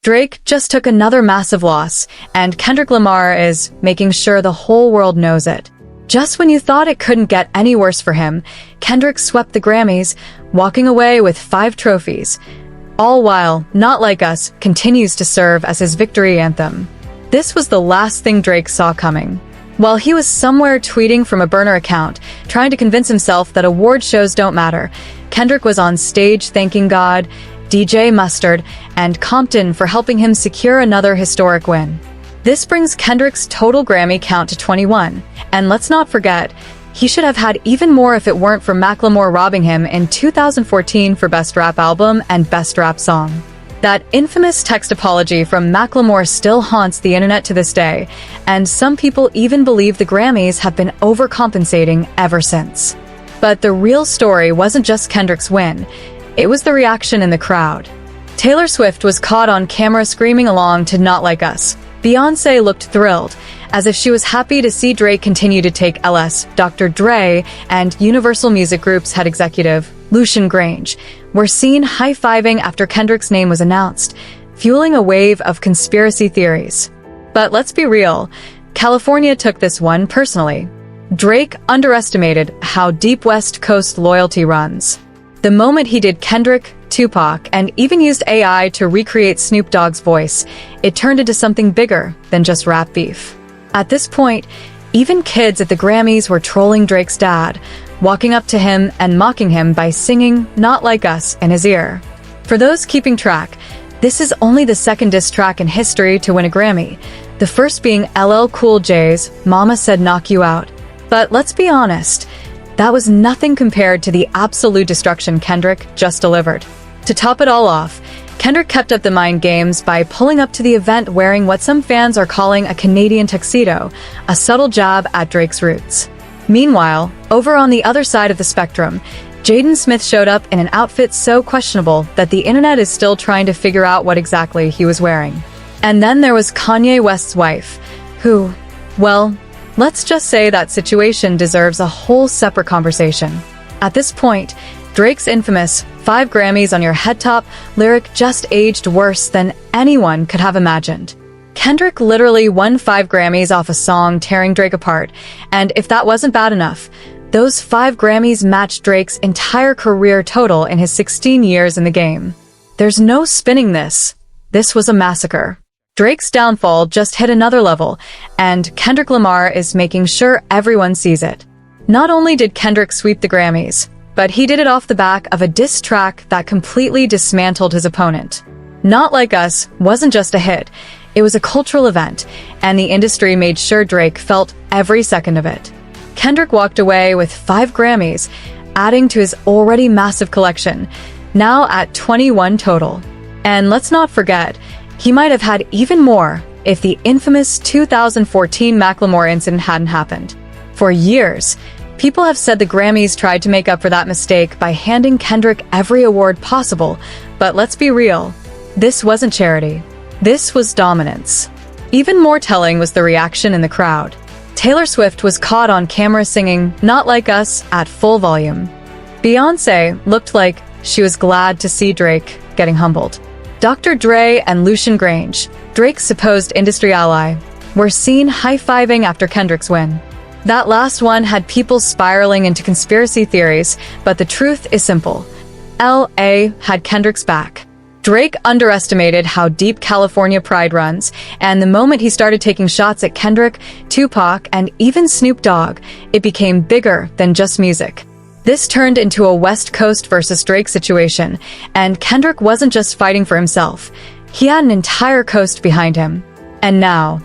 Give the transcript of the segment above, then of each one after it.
Drake just took another massive loss, and Kendrick Lamar is making sure the whole world knows it. Just when you thought it couldn't get any worse for him, Kendrick swept the Grammys, walking away with 5 trophies. All while Not Like Us continues to serve as his victory anthem. This was the last thing Drake saw coming. While he was somewhere tweeting from a burner account, trying to convince himself that award shows don't matter, Kendrick was on stage thanking God, DJ Mustard, and Compton for helping him secure another historic win. This brings Kendrick's total Grammy count to 21, and let's not forget, he should have had even more if it weren't for Macklemore robbing him in 2014 for Best Rap Album and Best Rap Song. That infamous text apology from Macklemore still haunts the internet to this day, and some people even believe the Grammys have been overcompensating ever since. But the real story wasn't just Kendrick's win, it was the reaction in the crowd. Taylor Swift was caught on camera screaming along to Not Like Us. Beyoncé looked thrilled, as if she was happy to see Drake continue to take LS. Dr. Dre and Universal Music Group's head executive, Lucian Grange, were seen high-fiving after Kendrick's name was announced, fueling a wave of conspiracy theories. But let's be real, California took this one personally. Drake underestimated how deep West Coast loyalty runs. The moment he did Kendrick, Tupac, and even used AI to recreate Snoop Dogg's voice, it turned into something bigger than just rap beef. At this point, even kids at the Grammys were trolling Drake's dad, walking up to him and mocking him by singing Not Like Us in his ear. For those keeping track, this is only the second diss track in history to win a Grammy, the first being LL Cool J's Mama Said Knock You Out. But let's be honest, that was nothing compared to the absolute destruction Kendrick just delivered. To top it all off, Kendrick kept up the mind games by pulling up to the event wearing what some fans are calling a Canadian tuxedo, a subtle jab at Drake's roots. Meanwhile, over on the other side of the spectrum, Jaden Smith showed up in an outfit so questionable that the internet is still trying to figure out what exactly he was wearing. And then there was Kanye West's wife, who, well, let's just say that situation deserves a whole separate conversation. At this point, Drake's infamous 5 Grammys on your head top lyric just aged worse than anyone could have imagined. Kendrick literally won 5 Grammys off a song tearing Drake apart, and if that wasn't bad enough, those 5 Grammys matched Drake's entire career total in his 16 years in the game. There's no spinning this. This was a massacre. Drake's downfall just hit another level, and Kendrick Lamar is making sure everyone sees it. Not only did Kendrick sweep the Grammys, but he did it off the back of a diss track that completely dismantled his opponent. Not Like Us wasn't just a hit, it was a cultural event, and the industry made sure Drake felt every second of it. Kendrick walked away with 5 Grammys, adding to his already massive collection, now at 21 total. And let's not forget, he might have had even more if the infamous 2014 Macklemore incident hadn't happened. For years, people have said the Grammys tried to make up for that mistake by handing Kendrick every award possible, but let's be real, this wasn't charity. This was dominance. Even more telling was the reaction in the crowd. Taylor Swift was caught on camera singing Not Like Us at full volume. Beyoncé looked like she was glad to see Drake getting humbled. Dr. Dre and Lucian Grange, Drake's supposed industry ally, were seen high-fiving after Kendrick's win. That last one had people spiraling into conspiracy theories, but the truth is simple. LA had Kendrick's back. Drake underestimated how deep California pride runs, and the moment he started taking shots at Kendrick, Tupac, and even Snoop Dogg, it became bigger than just music. This turned into a West Coast versus Drake situation, and Kendrick wasn't just fighting for himself. He had an entire coast behind him. And now,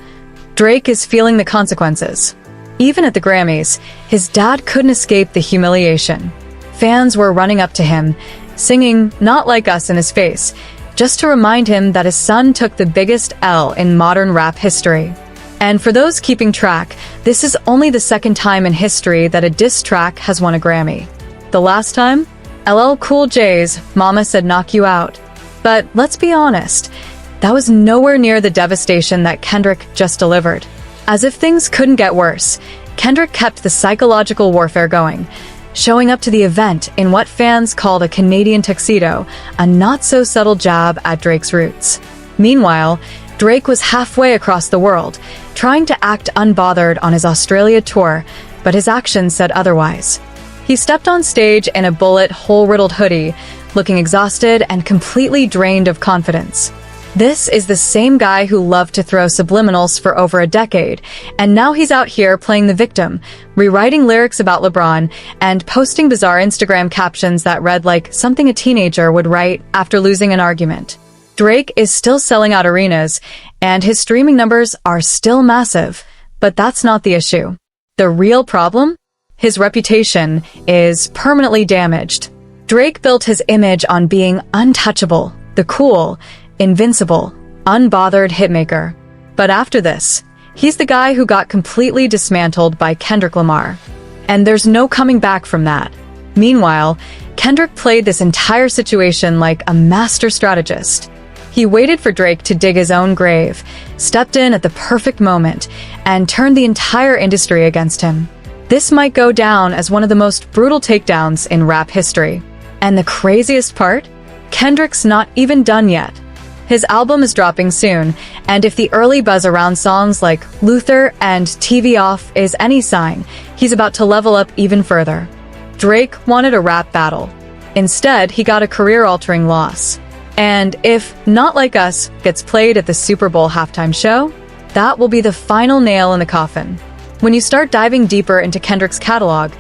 Drake is feeling the consequences. Even at the Grammys, his dad couldn't escape the humiliation. Fans were running up to him, singing Not Like Us in his face, just to remind him that his son took the biggest L in modern rap history. And for those keeping track, this is only the second time in history that a diss track has won a Grammy. The last time? LL Cool J's Mama Said Knock You Out. But let's be honest, that was nowhere near the devastation that Kendrick just delivered. As if things couldn't get worse, Kendrick kept the psychological warfare going, showing up to the event in what fans called a Canadian tuxedo, a not-so-subtle jab at Drake's roots. Meanwhile, Drake was halfway across the world, trying to act unbothered on his Australia tour, but his actions said otherwise. He stepped on stage in a bullet hole-riddled hoodie, looking exhausted and completely drained of confidence. This is the same guy who loved to throw subliminals for over a decade, and now he's out here playing the victim, rewriting lyrics about LeBron, and posting bizarre Instagram captions that read like something a teenager would write after losing an argument. Drake is still selling out arenas, and his streaming numbers are still massive, but that's not the issue. The real problem? His reputation is permanently damaged. Drake built his image on being untouchable, the cool, invincible, unbothered hitmaker. But after this, he's the guy who got completely dismantled by Kendrick Lamar. And there's no coming back from that. Meanwhile, Kendrick played this entire situation like a master strategist. He waited for Drake to dig his own grave, stepped in at the perfect moment, and turned the entire industry against him. This might go down as one of the most brutal takedowns in rap history. And the craziest part? Kendrick's not even done yet. His album is dropping soon, and if the early buzz around songs like Luther and TV Off is any sign, he's about to level up even further. Drake wanted a rap battle. Instead, he got a career-altering loss. And if Not Like Us gets played at the Super Bowl halftime show, that will be the final nail in the coffin. When you start diving deeper into Kendrick's catalog,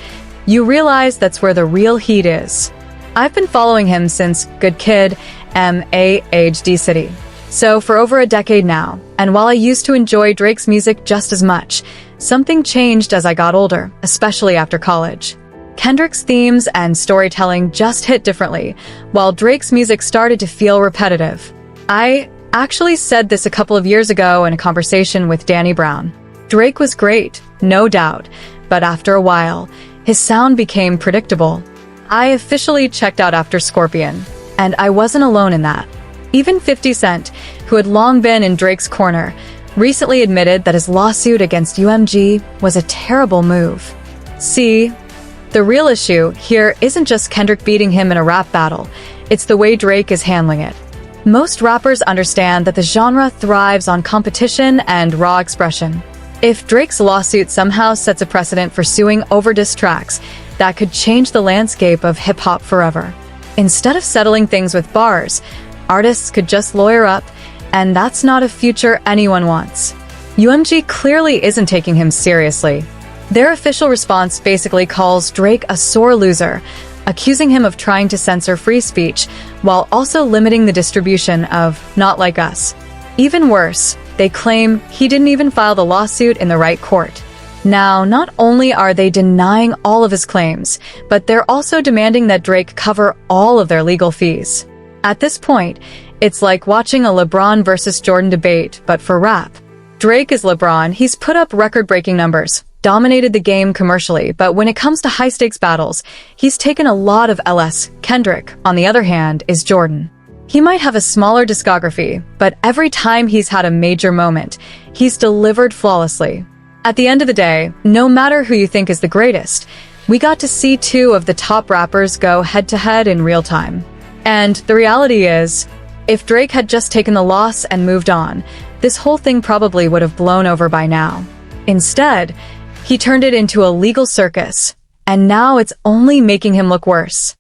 you realize that's where the real heat is. I've been following him since Good Kid, M.A.H.D. City. So for over a decade now, and while I used to enjoy Drake's music just as much, something changed as I got older, especially after college. Kendrick's themes and storytelling just hit differently, while Drake's music started to feel repetitive. I actually said this a couple of years ago in a conversation with Danny Brown. Drake was great, no doubt, but after a while, his sound became predictable. I officially checked out after Scorpion, and I wasn't alone in that. Even 50 Cent, who had long been in Drake's corner, recently admitted that his lawsuit against UMG was a terrible move. See, the real issue here isn't just Kendrick beating him in a rap battle, it's the way Drake is handling it. Most rappers understand that the genre thrives on competition and raw expression. If Drake's lawsuit somehow sets a precedent for suing over diss tracks, that could change the landscape of hip-hop forever. Instead of settling things with bars, artists could just lawyer up, and that's not a future anyone wants. UMG clearly isn't taking him seriously. Their official response basically calls Drake a sore loser, accusing him of trying to censor free speech, while also limiting the distribution of Not Like Us. Even worse, they claim he didn't even file the lawsuit in the right court. Now, not only are they denying all of his claims, but they're also demanding that Drake cover all of their legal fees. At this point, it's like watching a LeBron versus Jordan debate, but for rap. Drake is LeBron, he's put up record-breaking numbers, dominated the game commercially, but when it comes to high-stakes battles, he's taken a lot of LS. Kendrick, on the other hand, is Jordan. He might have a smaller discography, but every time he's had a major moment, he's delivered flawlessly. At the end of the day, no matter who you think is the greatest, we got to see two of the top rappers go head-to-head in real time. And the reality is, if Drake had just taken the loss and moved on, this whole thing probably would have blown over by now. Instead, he turned it into a legal circus, and now it's only making him look worse.